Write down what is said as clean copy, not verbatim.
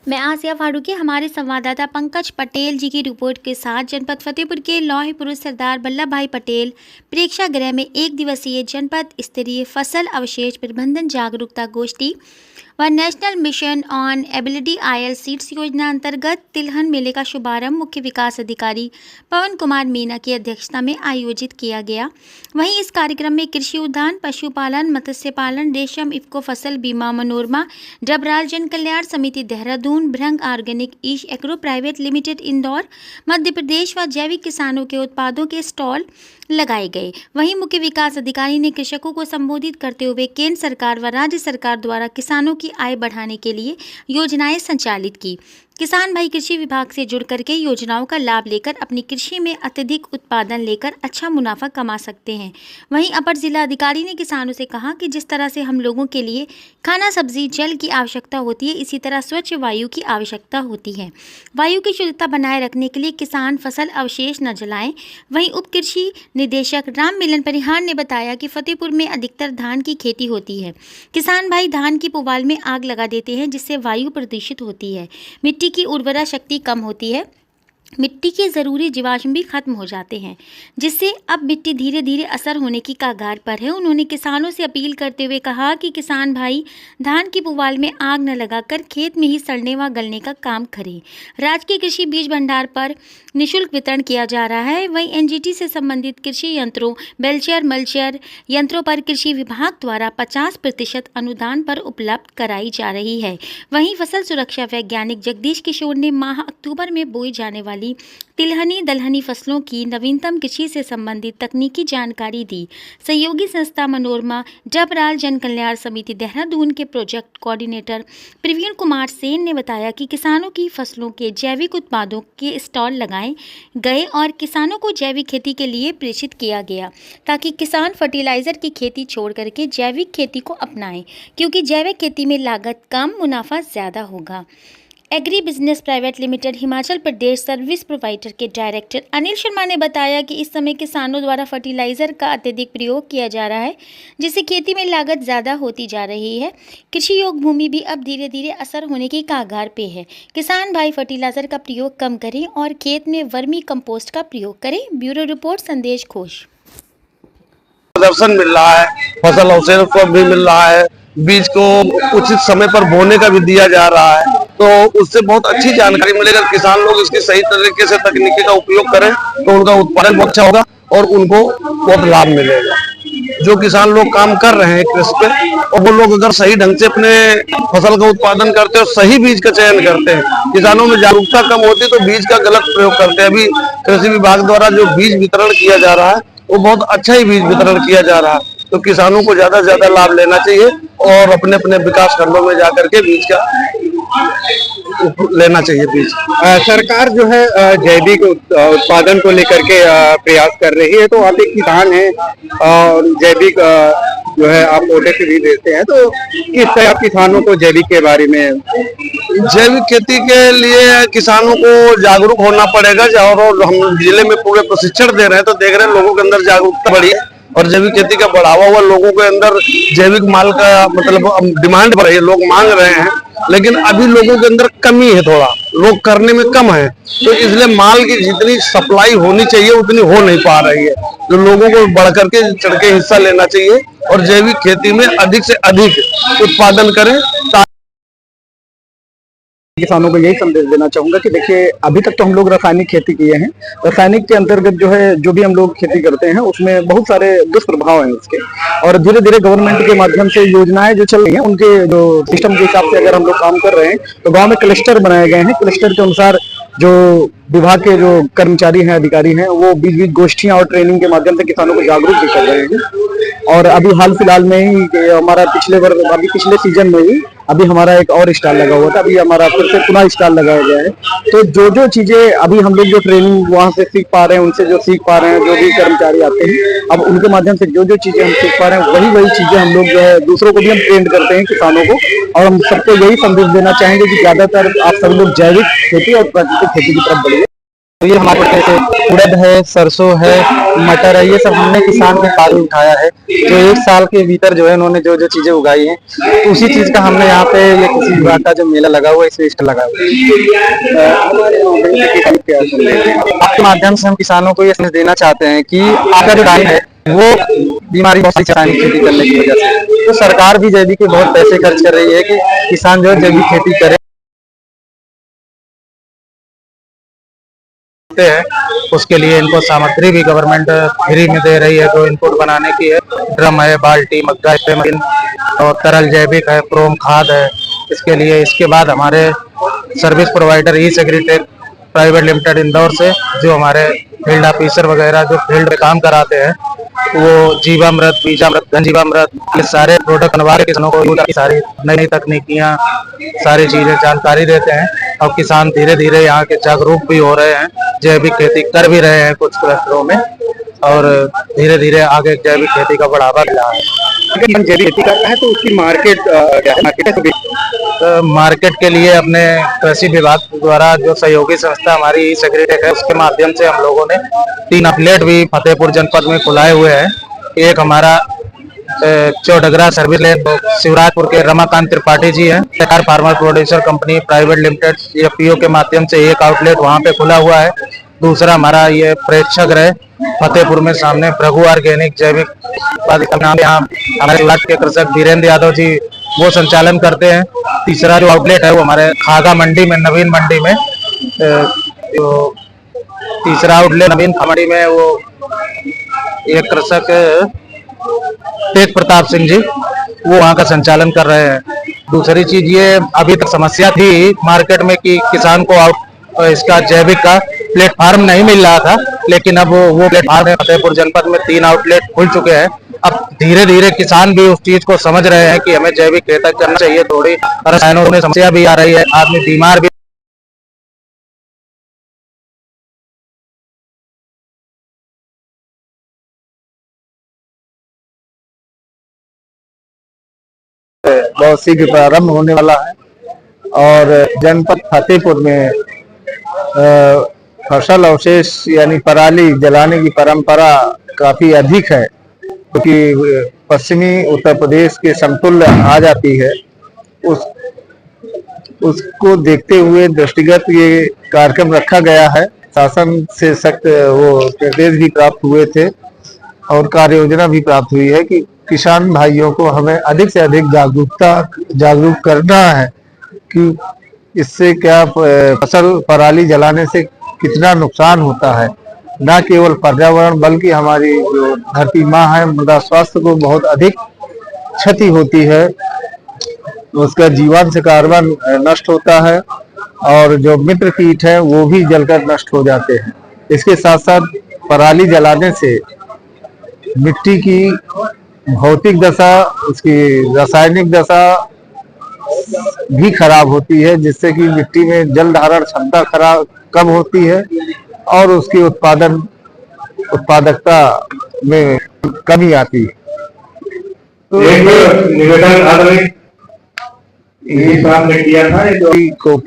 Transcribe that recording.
मैं आसिया फारूकी। हमारे संवाददाता पंकज पटेल जी की रिपोर्ट के साथ जनपद फतेहपुर के लौहपुरुष सरदार वल्लभ भाई पटेल प्रेक्षागृह में एक दिवसीय जनपद स्तरीय फसल अवशेष प्रबंधन जागरूकता गोष्ठी व national mission on ability oil seeds योजना अंतर्गत तिलहन मेले का शुभारंभ मुख्य विकास अधिकारी पवन कुमार मीना की अध्यक्षता में आयोजित किया गया। वहीं इस कार्यक्रम में कृषि उद्यान, पशुपालन, मत्स्य पालन, रेशम, इफ्को फसल बीमा, मनोरमा, डबराल जन कल्याण समिति देहरादून, भ्रंग ऑर्गेनिक, ईश agro private limited Indore, Madhya Pradesh व जैविक किसानों के उत्पादों के स्टॉल लगाए गए। वहीं मुख्य विकास अधिकारी ने कृषकों को संबोधित करते हुए केंद्र सरकार व राज्य सरकार द्वारा किसानों की आय बढ़ाने के लिए योजनाएं संचालित की। किसान भाई कृषि विभाग से जुड़ करके योजनाओं का लाभ लेकर अपनी कृषि में अत्यधिक उत्पादन लेकर अच्छा मुनाफा कमा सकते हैं। वहीं अपर जिला अधिकारी ने किसानों से कहा कि जिस तरह से हम लोगों के लिए खाना, सब्जी, जल की आवश्यकता होती है, इसी तरह स्वच्छ वायु की आवश्यकता होती है। वायु की शुद्धता बनाए रखने के लिए किसान फसल अवशेष न जलाएं। वहीं उप कृषि निदेशक राम मिलन परिहार ने बताया कि फतेहपुर में अधिकतर धान की खेती होती है। किसान भाई धान की पुवाल में आग लगा देते हैं, जिससे वायु प्रदूषित होती है, मिट्टी की उर्वरा शक्ति कम होती है, मिट्टी के ज़रूरी जीवाश्म भी खत्म हो जाते हैं, जिससे अब मिट्टी धीरे धीरे असर होने की कगार पर है। उन्होंने किसानों से अपील करते हुए कहा कि किसान भाई धान की पुवाल में आग न लगाकर खेत में ही सड़ने व गलने का काम करें। राजकीय कृषि बीज भंडार पर निःशुल्क वितरण किया जा रहा है। वहीं एनजीटी से संबंधित कृषि यंत्रों, बेलचर, मल्चर यंत्रों पर कृषि विभाग द्वारा 50% अनुदान पर उपलब्ध कराई जा रही है। वहीं फसल सुरक्षा वैज्ञानिक जगदीश किशोर ने माह अक्टूबर में बोई जाने वाली तिलहनी दलहनी फसलों की नवीनतम कृषि से संबंधित तकनीकी जानकारी दी। सहयोगी संस्था मनोरमा, डबराल जन कल्याण समिति देहरादून के प्रोजेक्ट कोऑर्डिनेटर प्रवीण कुमार सेन ने बताया कि किसानों की फसलों के जैविक उत्पादों के स्टॉल लगाए गए और किसानों को जैविक खेती के लिए प्रेषित किया गया, ताकि किसान फर्टिलाइजर की खेती छोड़ करके जैविक खेती को अपनाएं, क्योंकि जैविक खेती में लागत कम, मुनाफा ज़्यादा होगा। Agri business private limited Himachal Pradesh service provider के डायरेक्टर अनिल शर्मा ने बताया कि इस समय किसानों द्वारा फर्टिलाइजर का अत्यधिक प्रयोग किया जा रहा है, जिससे खेती में लागत ज़्यादा होती जा रही है। कृषि योग्य भूमि भी अब धीरे धीरे असर होने की कगार पे है। किसान भाई फर्टिलाइजर का प्रयोग कम करें और खेत में वर्मी कंपोस्ट का प्रयोग करें। ब्यूरो रिपोर्ट संदेश घोष। प्रदर्शन मिल रहा है, फसल अवशेष को भी मिल रहा है, बीज को उचित समय पर बोने का भी दिया जा रहा है, तो उससे बहुत अच्छी जानकारी मिलेगी। किसान लोग इसकी सही तरीके से तकनीकी का उपयोग करें तो उनका उत्पादन बहुत अच्छा होगा और उनको बहुत लाभ मिलेगा। जो किसान लोग काम कर रहे हैं कृषि पे, और वो लोग अगर सही ढंग से अपने फसल का उत्पादन करते हैं और सही बीज का चयन करते हैं, किसानों में जागरूकता कम होती है तो बीज का गलत प्रयोग करते हैं। अभी कृषि विभाग द्वारा जो बीज वितरण किया जा रहा है वो बहुत अच्छा ही बीज वितरण किया जा रहा है, तो किसानों को ज्यादा से ज्यादा लाभ लेना चाहिए और अपने अपने विकास खंडों में जाकर के बीज का लेना चाहिए बीज। सरकार जो है जैविक उत्पादन को लेकर के प्रयास कर रही है, तो आप एक किसान हैं और जैविक जो है आप प्रोडक्ट भी देते हैं, तो किस तरह आप किसानों को जैविक के बारे में? जैविक खेती के लिए किसानों को जागरूक होना पड़ेगा, और हम जिले में पूरे प्रशिक्षण दे रहे हैं, तो देख रहे हैं लोगों के अंदर जागरूकता बढ़ी है और जैविक खेती का बढ़ावा हुआ, लोगों के अंदर जैविक माल का मतलब डिमांड बढ़ रही है, लोग मांग रहे हैं, लेकिन अभी लोगों के अंदर कमी है, थोड़ा लोग करने में कम है, तो इसलिए माल की जितनी सप्लाई होनी चाहिए उतनी हो नहीं पा रही है। तो लोगों को बढ़ करके चढ़ के हिस्सा लेना चाहिए और जैविक खेती में अधिक से अधिक उत्पादन करें। किसानों को यही संदेश देना चाहूंगा कि देखिए, अभी तक तो हम लोग रासायनिक खेती किए हैं। रासायनिक के अंतर्गत जो है, जो भी हम लोग खेती करते हैं उसमें बहुत सारे दुष्प्रभाव हैं उसके, और धीरे धीरे गवर्नमेंट के माध्यम से योजनाएं जो चल रही हैं उनके जो सिस्टम के हिसाब से अगर हम लोग काम कर रहे हैं, तो गांव में क्लस्टर बनाए गए हैं। क्लस्टर के अनुसार जो विभाग के जो कर्मचारी हैं, अधिकारी हैं, वो बीच बीच गोष्ठियां और ट्रेनिंग के माध्यम से किसानों को जागरूक भी कर रहे हैं। और अभी हाल फिलहाल में ही हमारा पिछले सीजन में ही अभी हमारा एक और स्टॉल लगा हुआ था, अभी हमारा फिर से पुनः स्टॉल लगाया गया है। तो जो चीजें अभी हम लोग जो ट्रेनिंग वहां से सीख पा रहे हैं, उनसे जो सीख पा रहे हैं, जो भी कर्मचारी आते हैं, अब उनके माध्यम से जो चीजें हम सीख पा रहे हैं, वही चीजें हम लोग जो है दूसरों को भी हम ट्रेन करते हैं, किसानों को। और हम सबको यही संदेश देना चाहेंगे कि ज्यादातर आप सब लोग जैविक खेती और प्राकृतिक खेती की तरफ बढ़िए। तो ये हमारे जैसे उड़द है, सरसों है, मटर है, ये सब हमने किसान के पास उठाया है। जो एक साल के भीतर जो है उन्होंने जो जो चीजें उगाई हैं, तो उसी चीज का हमने यहाँ पे ये कृषि विभाग का जो मेला लगा हुआ है, इसमें स्टॉल लगा हुआ है। आपके माध्यम से हम किसानों को ये संदेश देना चाहते हैं कि आपका जो टाइम है वो बीमारी बहुत सी रासायनिक खेती करने की वजह से, तो सरकार भी जैविक के बहुत पैसे खर्च कर रही है कि किसान जो है जैविक खेती करे है। उसके लिए इनको सामग्री भी गवर्नमेंट फ्री में दे रही है, जो इनपुट बनाने की है, ड्रम है, बाल्टी, मग्गा, स्प्रे मशीन और तरल जैविक है, क्रोम खाद है। इसके लिए इसके बाद हमारे सर्विस प्रोवाइडर ई सेग्रीटेक प्राइवेट लिमिटेड इंदौर से जो हमारे फील्ड ऑफिसर वगैरह जो फील्ड में काम कराते हैं, वो जीवामृत, बीजामृत, घनजीवामृत, ये सारे प्रोडक्ट बनवा के किसानों को की सारी नई नई तकनीकियाँ, सारी चीजें जानकारी देते हैं। और किसान धीरे धीरे यहाँ के जागरूक भी हो रहे हैं, जैविक खेती कर भी रहे हैं कुछ क्लस्टरों में, और धीरे धीरे आगे जैविक खेती का बढ़ावा मिला है। अगर जैविक खेती कर रहा है तो उसकी मार्केट क्या है? मार्केट के लिए अपने कृषि विभाग द्वारा जो सहयोगी संस्था हमारी ई सेग्रीटेक है, उसके माध्यम से हम लोगों ने 3 आउटलेट भी फतेहपुर जनपद में खुलाए हुए हैं। एक हमारा चौडगरा सर्विस लेन शिवराजपुर के रमाकांत त्रिपाठी जी हैं, सरकार farmer producer company private limited FPO के माध्यम से एक आउटलेट वहां पे खुला हुआ है। दूसरा हमारा ये प्रेक्षागृह फतेहपुर में सामने भृगु ऑर्गेनिक जैविक नाम, यहाँ हमारे इलाके के कृषक वीरेंद्र यादव जी वो संचालन करते हैं। तीसरा जो आउटलेट है वो हमारे खागा मंडी में, नवीन मंडी में, तो तीसरा आउटलेट नवीन मंडी में वो एक कृषक तेज प्रताप सिंह जी वो वहाँ का संचालन कर रहे हैं। दूसरी चीज ये अभी तक समस्या थी मार्केट में कि किसान को इसका जैविक का प्लेटफार्म नहीं मिल रहा था, लेकिन अब वो प्लेटफार्म फतेहपुर जनपद में 3 आउटलेट खुल चुके हैं। अब धीरे धीरे किसान भी उस चीज को समझ रहे हैं कि हमें जैविक खेती करना चाहिए। थोड़ी रसायनों में समस्या भी आ रही है, आदमी बीमार भी बहुत शीघ्र प्रारंभ होने वाला है। और जनपद फतेहपुर में फसल अवशेष यानी पराली जलाने की परंपरा काफी अधिक है, क्योंकि पश्चिमी उत्तर प्रदेश के समतुल्य आ जाती है। उसको देखते हुए दृष्टिगत ये कार्यक्रम रखा गया है। शासन से सख्त वो निर्देश भी प्राप्त हुए थे और कार्य योजना भी प्राप्त हुई है कि किसान भाइयों को हमें अधिक से अधिक जागरूक करना है कि इससे क्या फसल पराली जलाने से कितना नुकसान होता है। न केवल पर्यावरण बल्कि हमारी जो धरती माँ है, मृदा स्वास्थ्य को बहुत अधिक क्षति होती है। उसका जीवांश कार्बन नष्ट होता है और जो मित्र कीट है वो भी जलकर नष्ट हो जाते हैं। इसके साथ साथ पराली जलाने से मिट्टी की भौतिक दशा, उसकी रासायनिक दशा भी खराब होती है, जिससे कि मिट्टी में जल धारण क्षमता कम होती है और उसकी उत्पादकता में कमी आती है। तो एक निवेदन ये काम ने किया था को